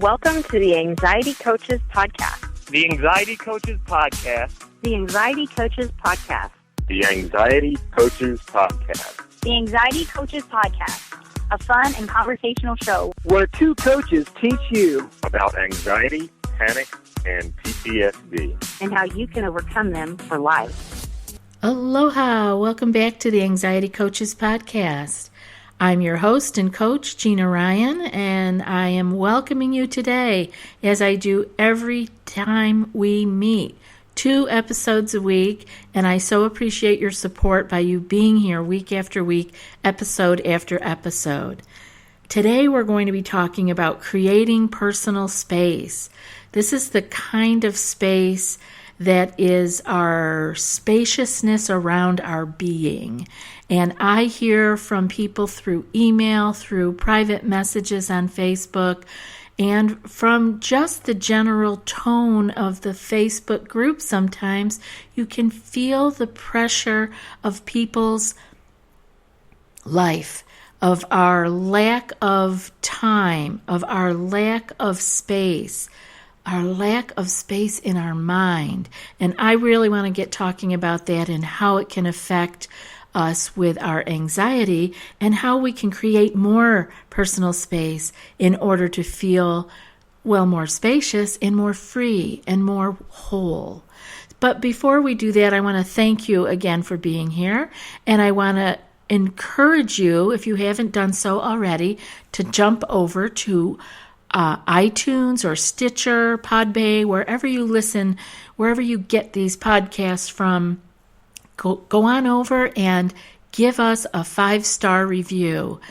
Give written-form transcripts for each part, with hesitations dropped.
Welcome to the Anxiety Coaches Podcast. The Anxiety Coaches Podcast. The Anxiety Coaches Podcast. The Anxiety Coaches Podcast. The Anxiety Coaches Podcast. A fun and conversational show where two coaches teach you about anxiety, panic, and PTSD. and how you can overcome them for life. Aloha! Welcome back to the Anxiety Coaches Podcast. I'm your host and coach, Gina Ryan, and I am welcoming you today, as I do every time we meet. 2 episodes a week, and I so appreciate your support by you being here week after week, episode after episode. Today we're going to be talking about creating personal space. This is the kind of space that is our spaciousness around our being. And I hear from people through email, through private messages on Facebook, and from just the general tone of the Facebook group sometimes, you can feel the pressure of people's life, of our lack of time, of our lack of space, our lack of space in our mind. And I really want to get talking about that and how it can affect us with our anxiety and how we can create more personal space in order to feel, well, more spacious and more free and more whole. But before we do that, I want to thank you again for being here. And I want to encourage you, if you haven't done so already, to jump over to iTunes or Stitcher, Podbay, wherever you listen, wherever you get these podcasts from. Go on over and give us a 5-star review.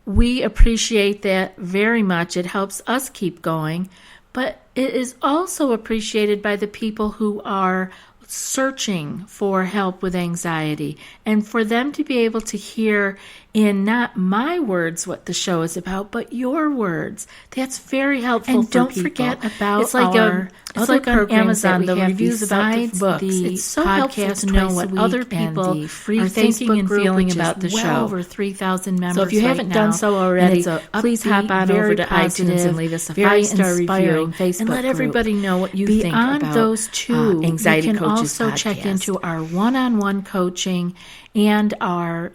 We appreciate that very much. It helps us keep going, but it is also appreciated by the people who are searching for help with anxiety, and for them to be able to hear in not my words what the show is about, but your words. That's very helpful and for don't people. Forget about it's like our it's other like on Amazon, the reviews about the besides books. the It's so helpful to know what other people free are thinking Facebook and group, feeling which about the is well show. over 3,000 members. So if you right haven't now, done so already, and it's a please hop on very over to iTunes and leave us a 5-star review Facebook and let group. everybody know what you think Beyond about those two, Anxiety you can Coaches also podcast. check into our one-on-one coaching and our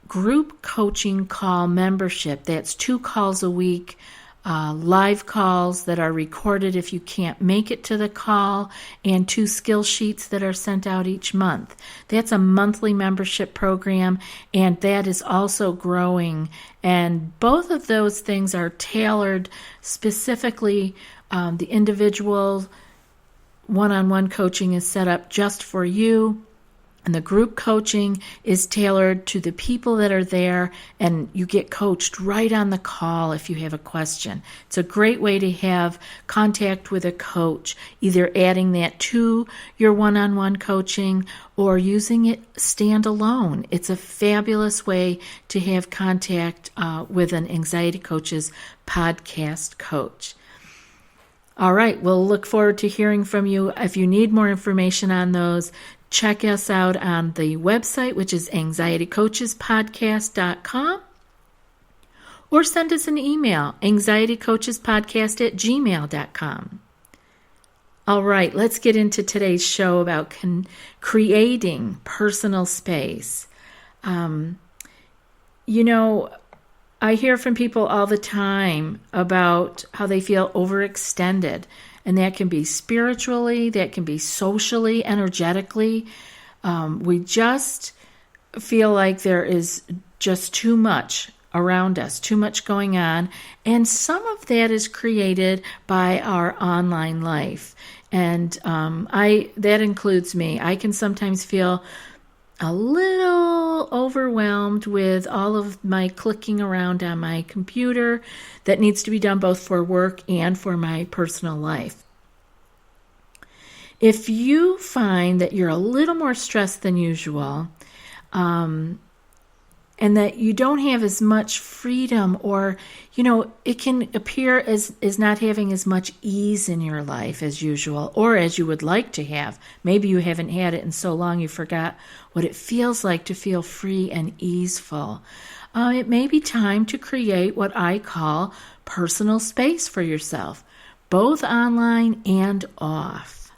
group coaching call membership. That's 2 calls a week, live calls that are recorded if you can't make it to the call, and 2 skill sheets that are sent out each month. That's a monthly membership program, and that is also growing. And both of those things are tailored specifically. The individual one-on-one coaching is set up just for you. And the group coaching is tailored to the people that are there, and you get coached right on the call if you have a question. It's a great way to have contact with a coach, either adding that to your one-on-one coaching or using it standalone. It's a fabulous way to have contact with an Anxiety Coaches podcast coach. All right, we'll look forward to hearing from you. If you need more information on those, check us out on the website, which is anxietycoachespodcast.com, or send us an email, anxietycoachespodcast@gmail.com. All right, let's get into today's show about creating personal space. I hear from people all the time about how they feel overextended. And that can be spiritually, that can be socially, energetically. We just feel like there is just too much around us, too much going on. And some of that is created by our online life. And that includes me. I can sometimes feel a little overwhelmed with all of my clicking around on my computer that needs to be done both for work and for my personal life. If you find that you're a little more stressed than usual, and that you don't have as much freedom, or, it can appear as not having as much ease in your life as usual, or as you would like to have. Maybe you haven't had it in so long you forgot what it feels like to feel free and easeful. it may be time to create what I call personal space for yourself, both online and off.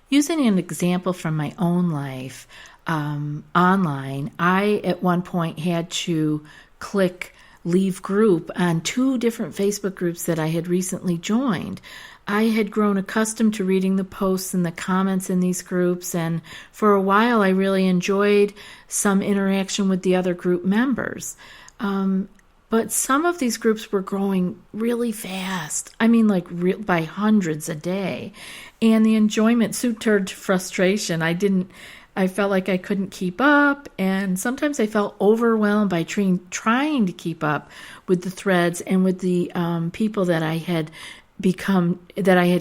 Using an example from my own life, online, I at one point had to click leave group on 2 different Facebook groups that I had recently joined. I had grown accustomed to reading the posts and the comments in these groups, and for a while I really enjoyed some interaction with the other group members. But some of these groups were growing really fast. I mean, like by hundreds a day. And the enjoyment soon turned to frustration. I felt like I couldn't keep up, and sometimes I felt overwhelmed by trying to keep up with the threads and with the people that I had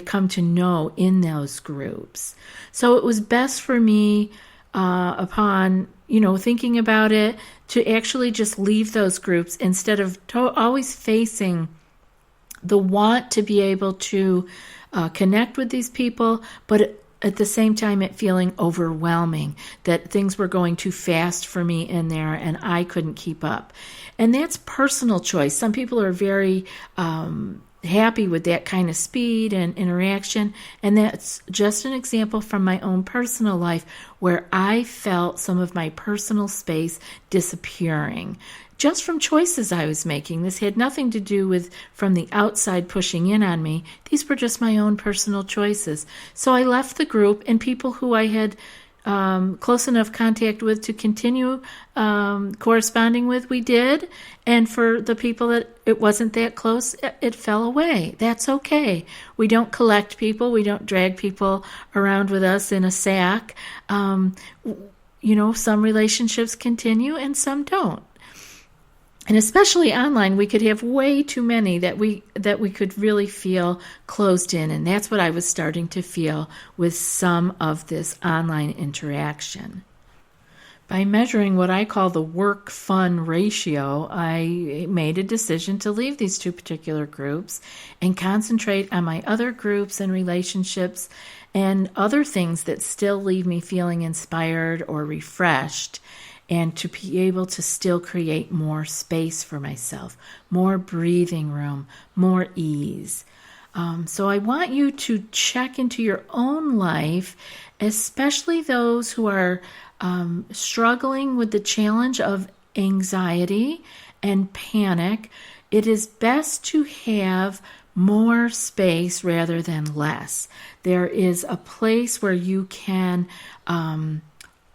come to know in those groups. So it was best for me, upon thinking about it, to actually just leave those groups instead of always facing the want to be able to connect with these people, but at the same time it feeling overwhelming that things were going too fast for me in there and I couldn't keep up. And that's personal choice. Some people are very happy with that kind of speed and interaction, and that's just an example from my own personal life where I felt some of my personal space disappearing just from choices I was making. This had nothing to do with from the outside pushing in on me. These were just my own personal choices. So I left the group, and people who I had close enough contact with to continue corresponding with, we did. And for the people that it wasn't that close, it fell away. That's okay. We don't collect people. We don't drag people around with us in a sack. Some relationships continue and some don't. And especially online, we could have way too many that we could really feel closed in. And that's what I was starting to feel with some of this online interaction. By measuring what I call the work-fun ratio, I made a decision to leave these 2 particular groups and concentrate on my other groups and relationships and other things that still leave me feeling inspired or refreshed, and to be able to still create more space for myself, more breathing room, more ease. So I want you to check into your own life, especially those who are struggling with the challenge of anxiety and panic. It is best to have more space rather than less. There is a place where you can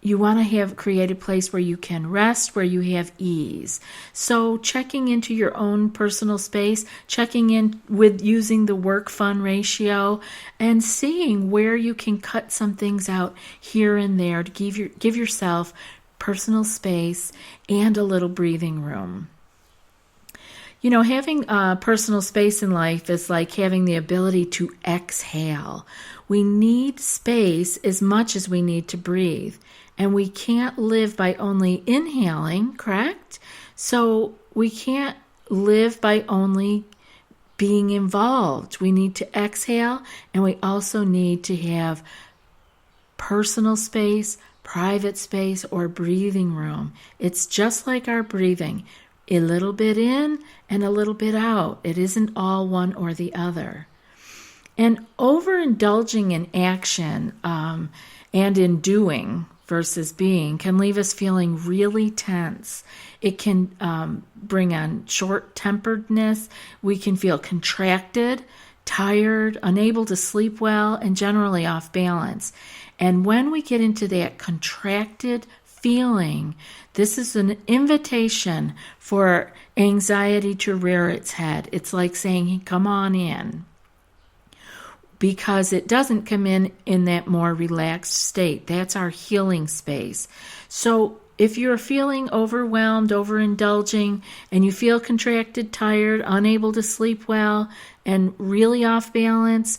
you want to create a place where you can rest, where you have ease. So checking into your own personal space, checking in with using the work-fun ratio, and seeing where you can cut some things out here and there to give yourself personal space and a little breathing room. Having personal space in life is like having the ability to exhale. We need space as much as we need to breathe. And we can't live by only inhaling, correct? So we can't live by only being involved. We need to exhale, and we also need to have personal space, private space, or breathing room. It's just like our breathing. A little bit in and a little bit out. It isn't all one or the other. And overindulging in action and in doing versus being can leave us feeling really tense. It can bring on short-temperedness. We can feel contracted, tired, unable to sleep well, and generally off balance. And when we get into that contracted feeling, this is an invitation for anxiety to rear its head. It's like saying, come on in. Because it doesn't come in that more relaxed state. That's our healing space. So if you're feeling overwhelmed, overindulging, and you feel contracted, tired, unable to sleep well, and really off balance,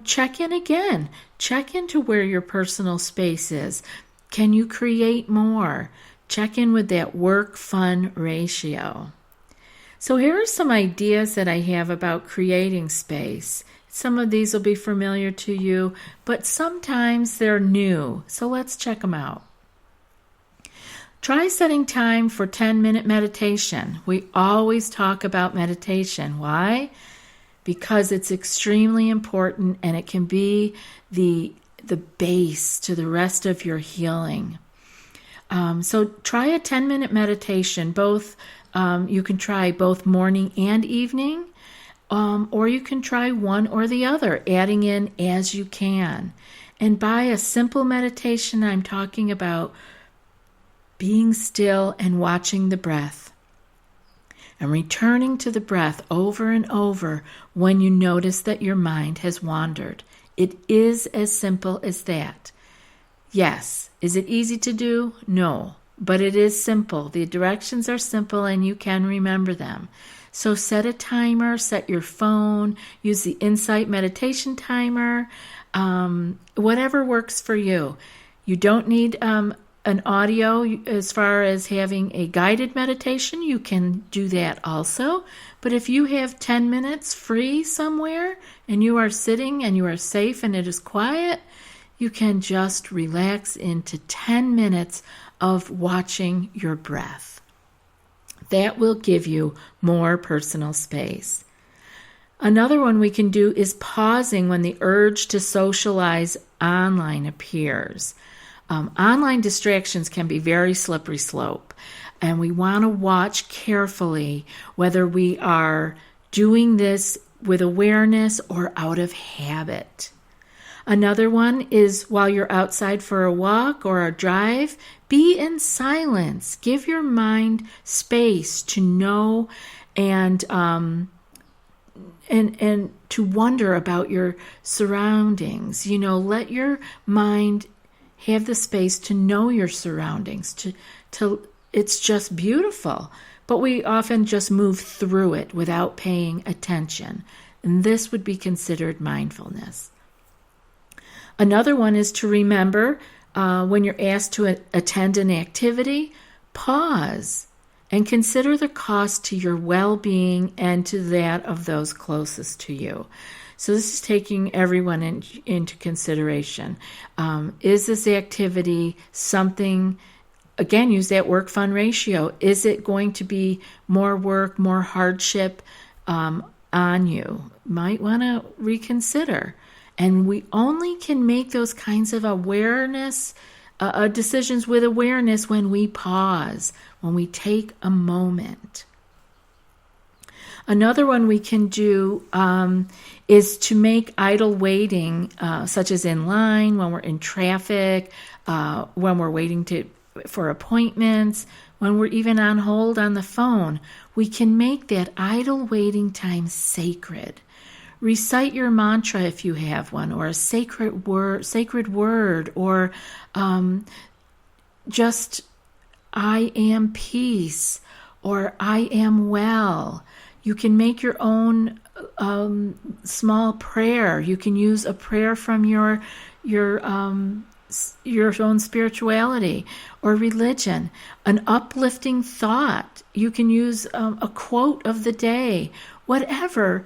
check in again. Check into where your personal space is. Can you create more? Check in with that work-fun ratio. So here are some ideas that I have about creating space. Some of these will be familiar to you, but sometimes they're new. So let's check them out. Try setting time for 10-minute meditation. We always talk about meditation. Why? Because it's extremely important, and it can be the base to the rest of your healing. So try a 10-minute meditation. You can try both morning and evening, or you can try one or the other, adding in as you can. And by a simple meditation, I'm talking about being still and watching the breath, and returning to the breath over and over when you notice that your mind has wandered. It is as simple as that. Yes. Is it easy to do? No. But it is simple. The directions are simple and you can remember them. So set a timer, set your phone, use the Insight meditation timer, whatever works for you. You don't need an audio as far as having a guided meditation. You can do that also. But if you have 10 minutes free somewhere and you are sitting and you are safe and it is quiet, you can just relax into 10 minutes of watching your breath. That will give you more personal space. Another one we can do is pausing when the urge to socialize online appears. Online distractions can be very slippery slope, and we want to watch carefully whether we are doing this with awareness or out of habit. Another one is while you're outside for a walk or a drive, be in silence. Give your mind space to know and to wonder about your surroundings. Let your mind have the space to know your surroundings. It's just beautiful, but we often just move through it without paying attention, and this would be considered mindfulness. Another one is to remember when you're asked to attend an activity, pause and consider the cost to your well-being and to that of those closest to you. So this is taking everyone into consideration. Is this activity something, again, use that work-fun ratio. Is it going to be more work, more hardship on you? Might want to reconsider. And we only can make those kinds of awareness decisions with awareness when we pause, when we take a moment. Another one we can do is to make idle waiting, such as in line, when we're in traffic, when we're waiting for appointments, when we're even on hold on the phone. We can make that idle waiting time sacred. Recite your mantra if you have one, or a sacred word, or just I am peace, or I am well. You can make your own small prayer. You can use a prayer from your own spirituality or religion. An uplifting thought. You can use a quote of the day. Whatever.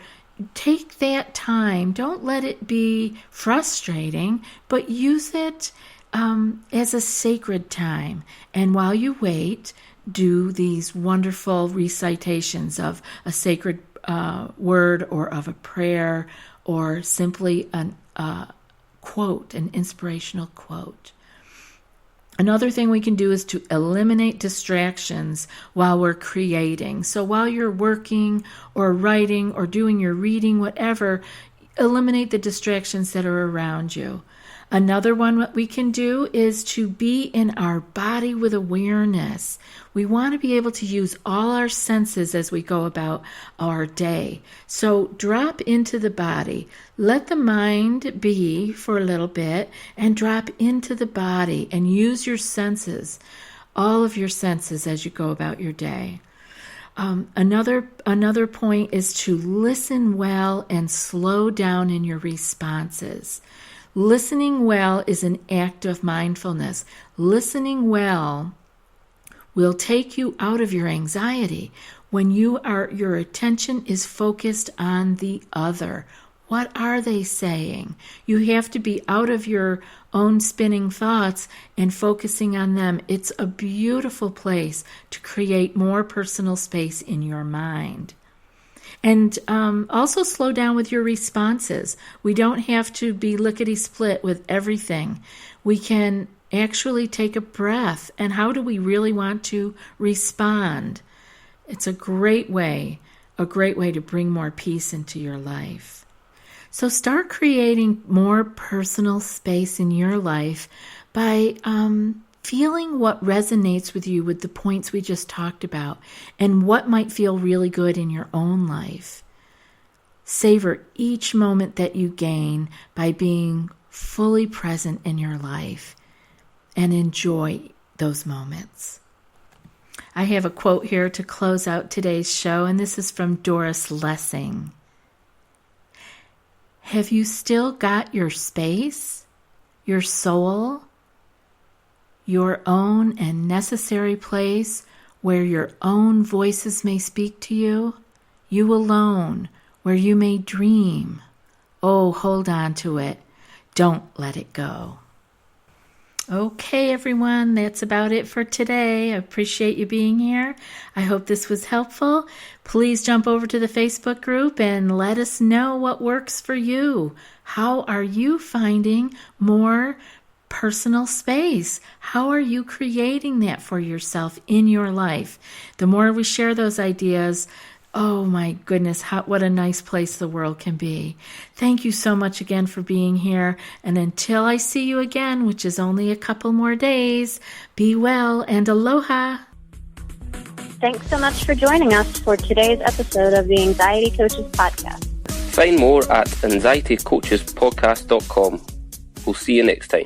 Take that time. Don't let it be frustrating, but use it as a sacred time. And while you wait, do these wonderful recitations of a sacred word or of a prayer, or simply a quote, an inspirational quote. Another thing we can do is to eliminate distractions while we're creating. So while you're working or writing or doing your reading, whatever, eliminate the distractions that are around you. Another one what we can do is to be in our body with awareness. We want to be able to use all our senses as we go about our day. So drop into the body. Let the mind be for a little bit and drop into the body and use your senses, all of your senses as you go about your day. Another point is to listen well and slow down in your responses. Listening well is an act of mindfulness. Listening well will take you out of your anxiety when your attention is focused on the other. What are they saying? You have to be out of your own spinning thoughts and focusing on them. It's a beautiful place to create more personal space in your mind. And also slow down with your responses. We don't have to be lickety-split with everything. We can actually take a breath. And how do we really want to respond? It's a great way to bring more peace into your life. So start creating more personal space in your life by feeling what resonates with you with the points we just talked about and what might feel really good in your own life. Savor each moment that you gain by being fully present in your life and enjoy those moments. I have a quote here to close out today's show, and this is from Doris Lessing. Have you still got your space, your soul, your own and necessary place where your own voices may speak to you? You alone, where you may dream. Oh, hold on to it. Don't let it go. Okay, everyone, that's about it for today. I appreciate you being here. I hope this was helpful. Please jump over to the Facebook group and let us know what works for you. How are you finding more personal space? How are you creating that for yourself in your life? The more we share those ideas, oh my goodness, what a nice place the world can be. Thank you so much again for being here. And until I see you again, which is only a couple more days, be well and aloha. Thanks so much for joining us for today's episode of the Anxiety Coaches Podcast. Find more at anxietycoachespodcast.com. We'll see you next time.